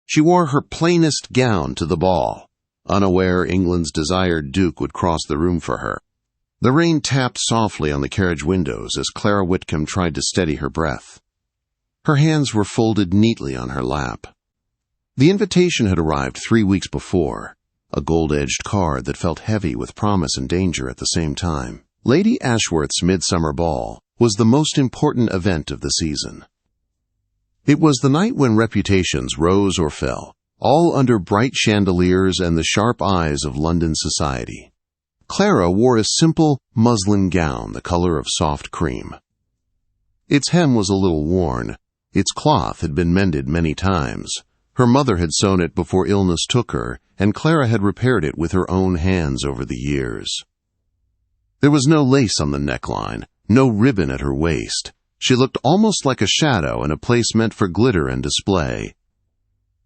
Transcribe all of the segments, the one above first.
She wore her plainest gown to the ball, unaware England's desired duke would cross the room for her. The rain tapped softly on the carriage windows as Clara Whitcomb tried to steady her breath. Her hands were folded neatly on her lap. The invitation had arrived 3 weeks before, a gold-edged card that felt heavy with promise and danger at the same time. Lady Ashworth's Midsummer Ball was the most important event of the season. It was the night when reputations rose or fell, all under bright chandeliers and the sharp eyes of London society. Clara wore a simple muslin gown the color of soft cream. Its hem was a little worn. Its cloth had been mended many times. Her mother had sewn it before illness took her, and Clara had repaired it with her own hands over the years. There was no lace on the neckline, no ribbon at her waist. She looked almost like a shadow in a place meant for glitter and display.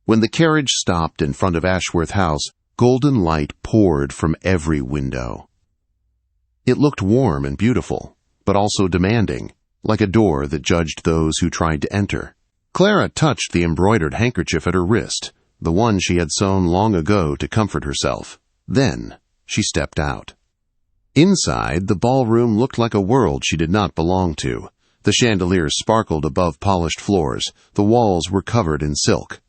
When the carriage stopped in front of Ashworth House, golden light poured from every window. It looked warm and beautiful, but also demanding, like a door that judged those who tried to enter. Clara touched the embroidered handkerchief at her wrist, the one she had sewn long ago to comfort herself. Then she stepped out. Inside, the ballroom looked like a world she did not belong to. The chandeliers sparkled above polished floors. The walls were covered in silk.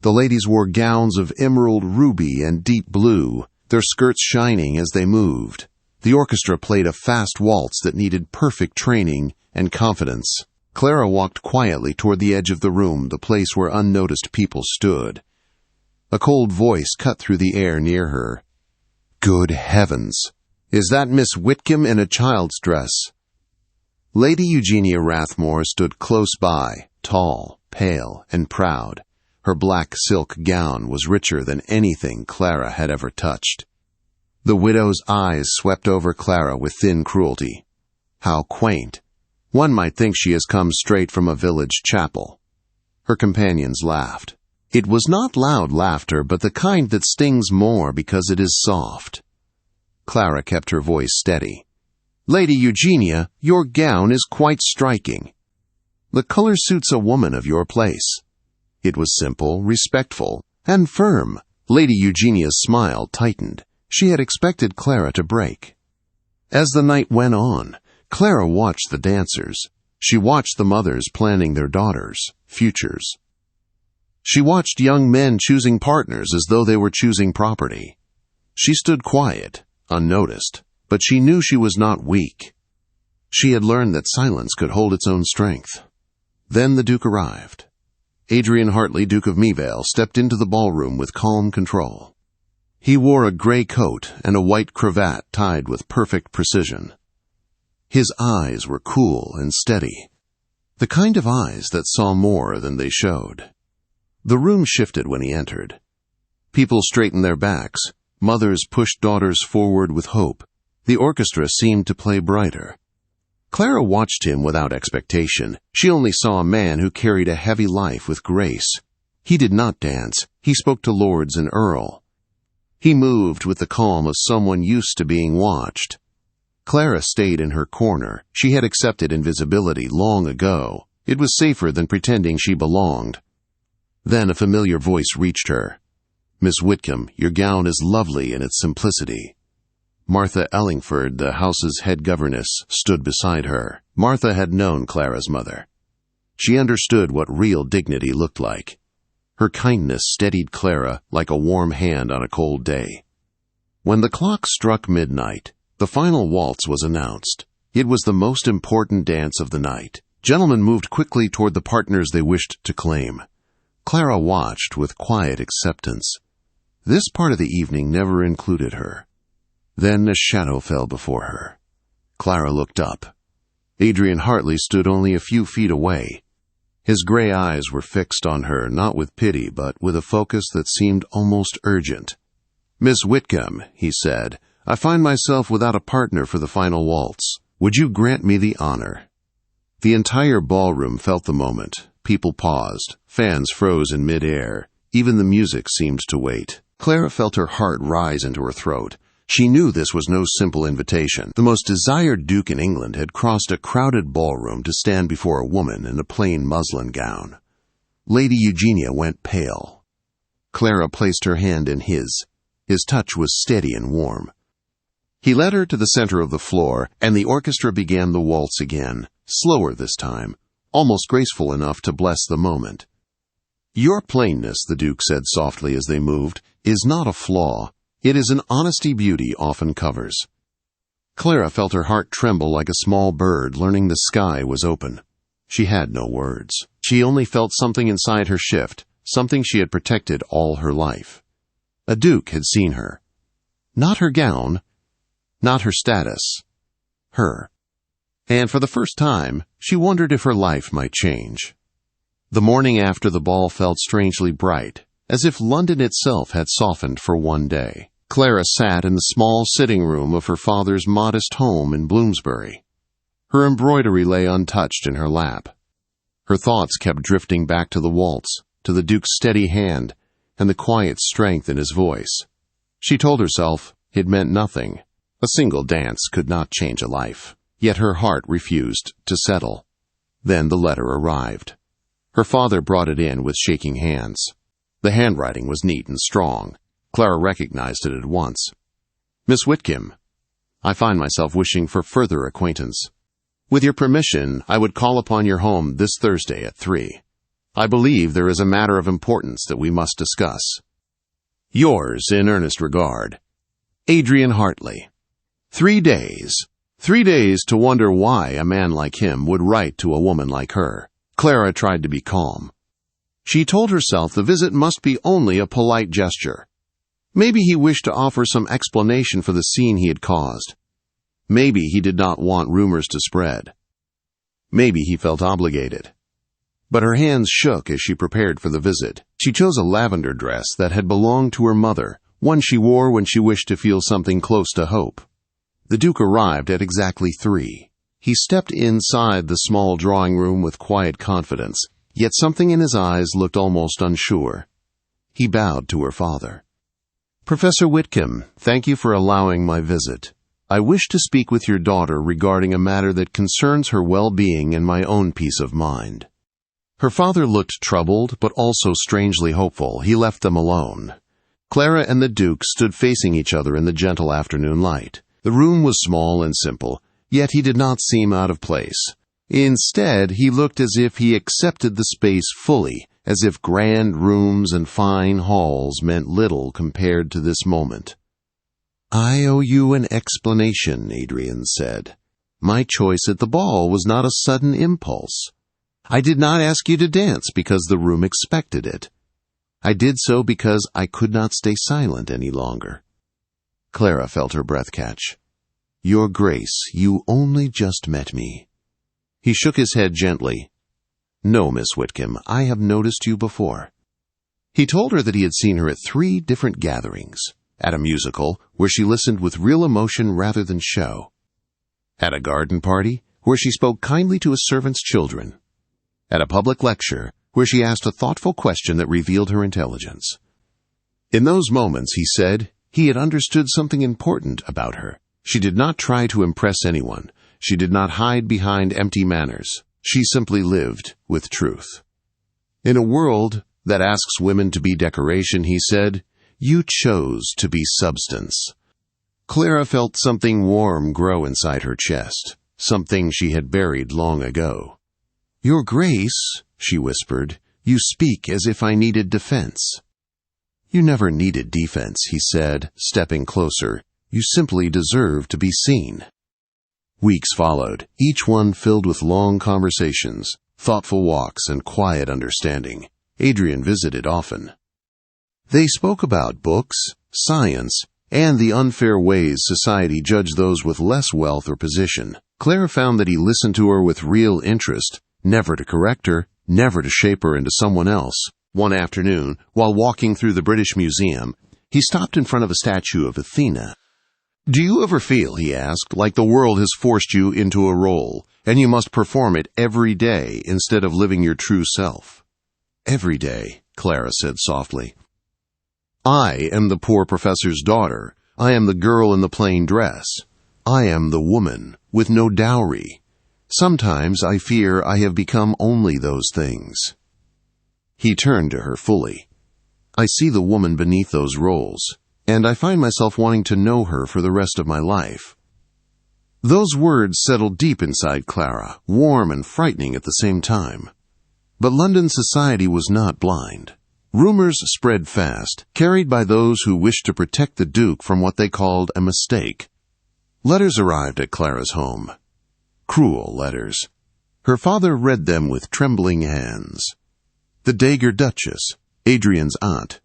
The ladies wore gowns of emerald ruby and deep blue, their skirts shining as they moved. The orchestra played a fast waltz that needed perfect training and confidence. Clara walked quietly toward the edge of the room, the place where unnoticed people stood. A cold voice cut through the air near her. "Good heavens! Is that Miss Whitcomb in a child's dress?" Lady Eugenia Rathmore stood close by, tall, pale, and proud. Her black silk gown was richer than anything Clara had ever touched. The widow's eyes swept over Clara with thin cruelty. How quaint! One might think she has come straight from a village chapel. Her companions laughed. It was not loud laughter, but the kind that stings more because it is soft. Clara kept her voice steady. "Lady Eugenia, your gown is quite striking. The color suits a woman of your place." It was simple, respectful, and firm. Lady Eugenia's smile tightened. She had expected Clara to break. As the night went on, Clara watched the dancers. She watched the mothers planning their daughters' futures. She watched young men choosing partners as though they were choosing property. She stood quiet, unnoticed, but she knew she was not weak. She had learned that silence could hold its own strength. Then the Duke arrived. Adrian Hartley, Duke of Meevale, stepped into the ballroom with calm control. He wore a gray coat and a white cravat tied with perfect precision. His eyes were cool and steady, the kind of eyes that saw more than they showed. The room shifted when he entered. People straightened their backs. Mothers pushed daughters forward with hope. The orchestra seemed to play brighter. Clara watched him without expectation. She only saw a man who carried a heavy life with grace. He did not dance. He spoke to lords and earl. He moved with the calm of someone used to being watched. Clara stayed in her corner. She had accepted invisibility long ago. It was safer than pretending she belonged. Then a familiar voice reached her. "Miss Whitcomb, your gown is lovely in its simplicity." Martha Ellingford, the house's head governess, stood beside her. Martha had known Clara's mother. She understood what real dignity looked like. Her kindness steadied Clara like a warm hand on a cold day. When the clock struck midnight, the final waltz was announced. It was the most important dance of the night. Gentlemen moved quickly toward the partners they wished to claim. Clara watched with quiet acceptance. This part of the evening never included her. Then a shadow fell before her. Clara looked up. Adrian Hartley stood only a few feet away. His gray eyes were fixed on her, not with pity, but with a focus that seemed almost urgent. "Miss Whitcomb," he said, "I find myself without a partner for the final waltz. Would you grant me the honor?" The entire ballroom felt the moment. People paused. Fans froze in mid-air. Even the music seemed to wait. Clara felt her heart rise into her throat. She knew this was no simple invitation. The most desired duke in England had crossed a crowded ballroom to stand before a woman in a plain muslin gown. Lady Eugenia went pale. Clara placed her hand in his. His touch was steady and warm. He led her to the center of the floor, and the orchestra began the waltz again, slower this time, almost graceful enough to bless the moment. "Your plainness," the Duke said softly as they moved, "is not a flaw. It is an honesty beauty often covers." Clara felt her heart tremble like a small bird learning the sky was open. She had no words. She only felt something inside her shift, something she had protected all her life. A duke had seen her. Not her gown, not her status. Her. And for the first time, she wondered if her life might change. The morning after the ball felt strangely bright, as if London itself had softened for one day. Clara sat in the small sitting room of her father's modest home in Bloomsbury. Her embroidery lay untouched in her lap. Her thoughts kept drifting back to the waltz, to the Duke's steady hand, and the quiet strength in his voice. She told herself it meant nothing. A single dance could not change a life. Yet her heart refused to settle. Then the letter arrived. Her father brought it in with shaking hands. The handwriting was neat and strong. Clara recognized it at once. "Miss Whitcomb, I find myself wishing for further acquaintance. With your permission, I would call upon your home this Thursday at 3. I believe there is a matter of importance that we must discuss. Yours in earnest regard, Adrian Hartley." 3 days. 3 days to wonder why a man like him would write to a woman like her. Clara tried to be calm. She told herself the visit must be only a polite gesture. Maybe he wished to offer some explanation for the scene he had caused. Maybe he did not want rumors to spread. Maybe he felt obligated. But her hands shook as she prepared for the visit. She chose a lavender dress that had belonged to her mother, one she wore when she wished to feel something close to hope. The Duke arrived at exactly 3. He stepped inside the small drawing room with quiet confidence, yet something in his eyes looked almost unsure. He bowed to her father. "Professor Whitcomb, thank you for allowing my visit. I wish to speak with your daughter regarding a matter that concerns her well-being and my own peace of mind." Her father looked troubled, but also strangely hopeful. He left them alone. Clara and the Duke stood facing each other in the gentle afternoon light. The room was small and simple, yet he did not seem out of place. Instead, he looked as if he accepted the space fully, as if grand rooms and fine halls meant little compared to this moment. "I owe you an explanation," Adrian said. "My choice at the ball was not a sudden impulse. I did not ask you to dance because the room expected it. I did so because I could not stay silent any longer." Clara felt her breath catch. "Your Grace, you only just met me." He shook his head gently. "No, Miss Whitcomb, I have noticed you before." He told her that he had seen her at 3 different gatherings. At a musical, where she listened with real emotion rather than show. At a garden party, where she spoke kindly to a servant's children. At a public lecture, where she asked a thoughtful question that revealed her intelligence. In those moments, he said, he had understood something important about her. She did not try to impress anyone. She did not hide behind empty manners. She simply lived with truth. In a world that asks women to be decoration, he said, you chose to be substance. Clara felt something warm grow inside her chest, something she had buried long ago. "Your Grace," she whispered, "you speak as if I needed defense." "You never needed defense," he said, stepping closer. "You simply deserve to be seen." Weeks followed, each one filled with long conversations, thoughtful walks, and quiet understanding. Adrian visited often. They spoke about books, science, and the unfair ways society judged those with less wealth or position. Clara found that he listened to her with real interest, never to correct her, never to shape her into someone else. One afternoon, while walking through the British Museum, he stopped in front of a statue of Athena. "Do you ever feel," he asked, "like the world has forced you into a role, and you must perform it every day instead of living your true self?" "Every day," Clara said softly. "I am the poor professor's daughter. I am the girl in the plain dress. I am the woman with no dowry. Sometimes I fear I have become only those things." He turned to her fully. I see the woman beneath those rolls, and I find myself wanting to know her for the rest of my life." Those words settled deep inside Clara, warm and frightening at the same time. But London society was not blind. Rumors spread fast, carried by those who wished to protect the Duke from what they called a mistake. Letters arrived at Clara's home. Cruel letters. Her father read them with trembling hands. The Dagger Duchess, Adrian's aunt,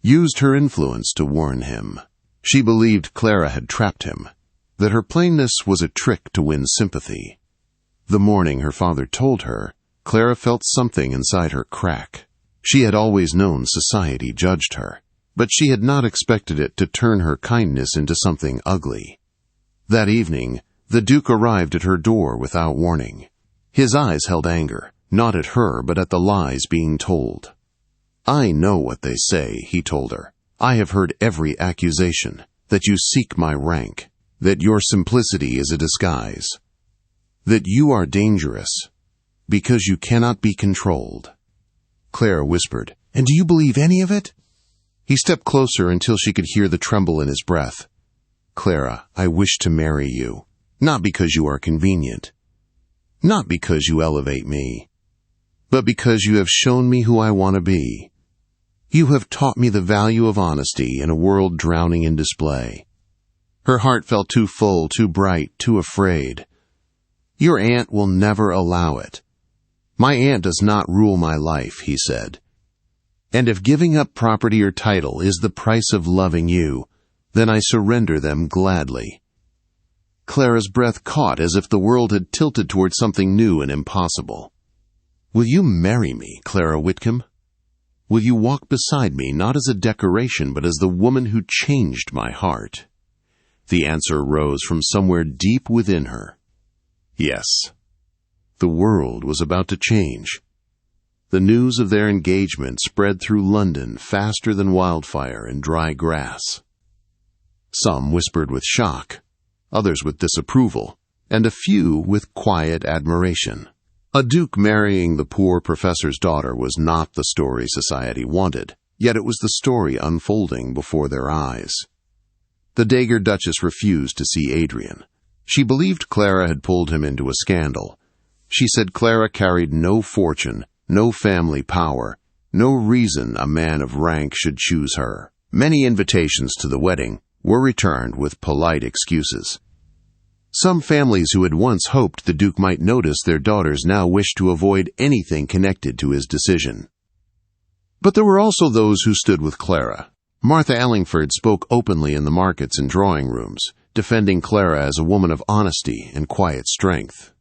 used her influence to warn him. She believed Clara had trapped him, that her plainness was a trick to win sympathy. The morning her father told her, Clara felt something inside her crack. She had always known society judged her, but she had not expected it to turn her kindness into something ugly. That evening, the Duke arrived at her door without warning. His eyes held anger, not at her but at the lies being told. "I know what they say," he told her. "I have heard every accusation, that you seek my rank, that your simplicity is a disguise, that you are dangerous, because you cannot be controlled." Clara whispered, "And do you believe any of it?" He stepped closer until she could hear the tremble in his breath. "Clara, I wish to marry you, not because you are convenient, not because you elevate me, but because you have shown me who I want to be. You have taught me the value of honesty in a world drowning in display." Her heart felt too full, too bright, too afraid. "Your aunt will never allow it." "My aunt does not rule my life," he said. "And if giving up property or title is the price of loving you, then I surrender them gladly." Clara's breath caught as if the world had tilted toward something new and impossible. "Will you marry me, Clara Whitcomb? Will you walk beside me not as a decoration but as the woman who changed my heart?" The answer rose from somewhere deep within her. Yes. The world was about to change. The news of their engagement spread through London faster than wildfire in dry grass. Some whispered with shock, others with disapproval, and a few with quiet admiration. A duke marrying the poor professor's daughter was not the story society wanted, yet it was the story unfolding before their eyes. The Dagger Duchess refused to see Adrian. She believed Clara had pulled him into a scandal. She said Clara carried no fortune, no family power, no reason a man of rank should choose her. Many invitations to the wedding were returned with polite excuses. Some families who had once hoped the Duke might notice their daughters now wished to avoid anything connected to his decision. But there were also those who stood with Clara. Martha Ellingford spoke openly in the markets and drawing rooms, defending Clara as a woman of honesty and quiet strength.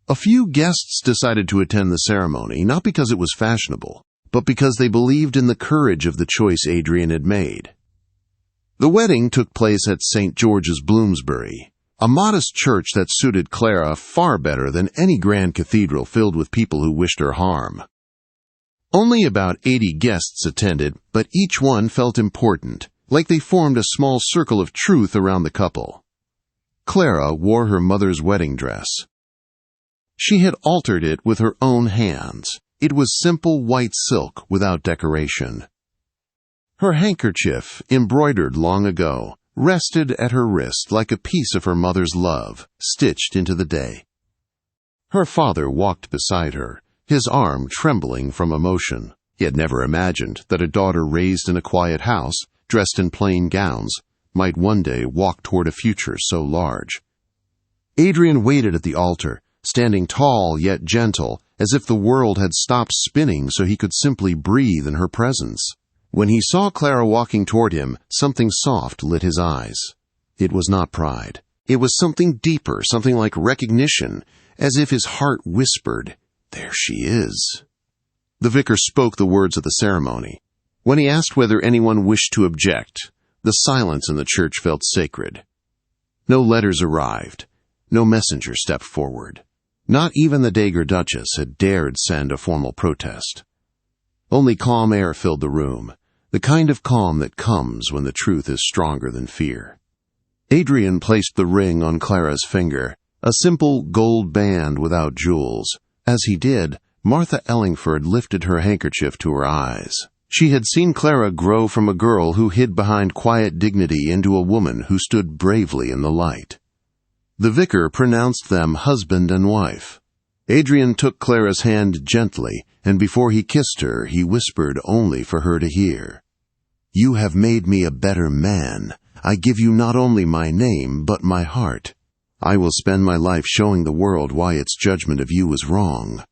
A few guests decided to attend the ceremony, not because it was fashionable, but because they believed in the courage of the choice Adrian had made. The wedding took place at St. George's, Bloomsbury, a modest church that suited Clara far better than any grand cathedral filled with people who wished her harm. Only about 80 guests attended, but each one felt important, like they formed a small circle of truth around the couple. Clara wore her mother's wedding dress. She had altered it with her own hands. It was simple white silk without decoration. Her handkerchief, embroidered long ago, rested at her wrist like a piece of her mother's love, stitched into the day. Her father walked beside her, his arm trembling from emotion. He had never imagined that a daughter raised in a quiet house, dressed in plain gowns, might one day walk toward a future so large. Adrian waited at the altar, standing tall yet gentle, as if the world had stopped spinning so he could simply breathe in her presence. When he saw Clara walking toward him, something soft lit his eyes. It was not pride. It was something deeper, something like recognition, as if his heart whispered, "There she is." The vicar spoke the words of the ceremony. When he asked whether anyone wished to object, the silence in the church felt sacred. No letters arrived. No messenger stepped forward. Not even the Dagger Duchess had dared send a formal protest. Only calm air filled the room, the kind of calm that comes when the truth is stronger than fear. Adrian placed the ring on Clara's finger, a simple gold band without jewels. As he did, Martha Ellingford lifted her handkerchief to her eyes. She had seen Clara grow from a girl who hid behind quiet dignity into a woman who stood bravely in the light. The vicar pronounced them husband and wife. Adrian took Clara's hand gently, and before he kissed her, he whispered only for her to hear. "You have made me a better man. I give you not only my name, but my heart. I will spend my life showing the world why its judgment of you was wrong."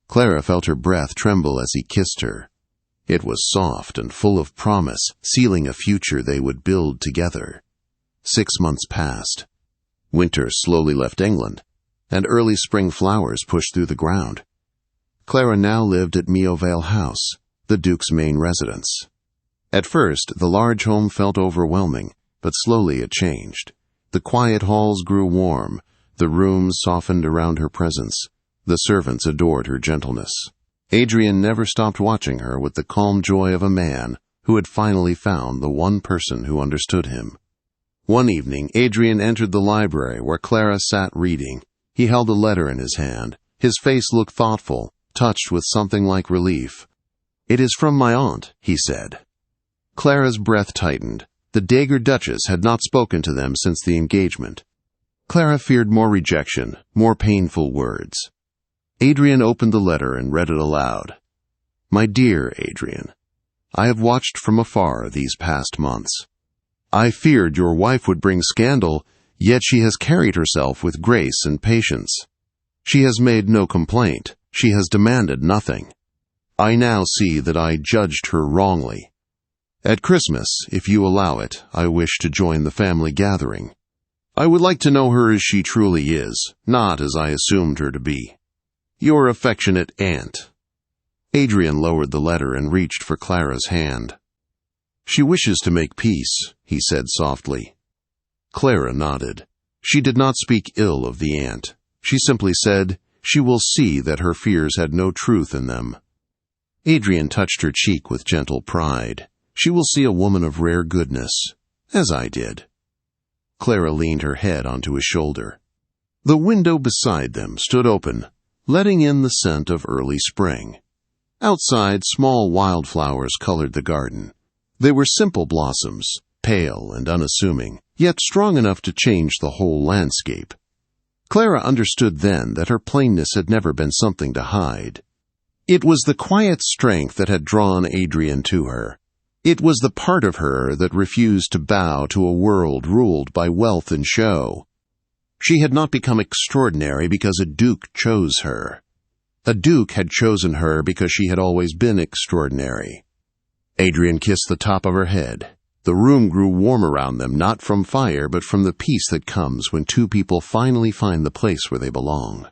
Clara felt her breath tremble as he kissed her. It was soft and full of promise, sealing a future they would build together. 6 months passed. Winter slowly left England, and early spring flowers pushed through the ground. Clara now lived at Meovale House, the Duke's main residence. At first, the large home felt overwhelming, but slowly it changed. The quiet halls grew warm, the rooms softened around her presence. The servants adored her gentleness. Adrian never stopped watching her with the calm joy of a man who had finally found the one person who understood him. One evening, Adrian entered the library where Clara sat reading. He held a letter in his hand. His face looked thoughtful, touched with something like relief. "It is from my aunt," he said. Clara's breath tightened. The Dagger Duchess had not spoken to them since the engagement. Clara feared more rejection, more painful words. Adrian opened the letter and read it aloud. "My dear Adrian, I have watched from afar these past months. I feared your wife would bring scandal, yet she has carried herself with grace and patience. She has made no complaint. She has demanded nothing. I now see that I judged her wrongly. At Christmas, if you allow it, I wish to join the family gathering. I would like to know her as she truly is, not as I assumed her to be. Your affectionate aunt." Adrian lowered the letter and reached for Clara's hand. "She wishes to make peace," he said softly. Clara nodded. She did not speak ill of the aunt. She simply said, "She will see that her fears had no truth in them." Adrian touched her cheek with gentle pride. "She will see a woman of rare goodness, as I did." Clara leaned her head onto his shoulder. The window beside them stood open, letting in the scent of early spring. Outside, small wildflowers colored the garden. They were simple blossoms, pale and unassuming, yet strong enough to change the whole landscape. Clara understood then that her plainness had never been something to hide. It was the quiet strength that had drawn Adrian to her. It was the part of her that refused to bow to a world ruled by wealth and show. She had not become extraordinary because a duke chose her. A duke had chosen her because she had always been extraordinary. Adrian kissed the top of her head. The room grew warm around them, not from fire, but from the peace that comes when two people finally find the place where they belong.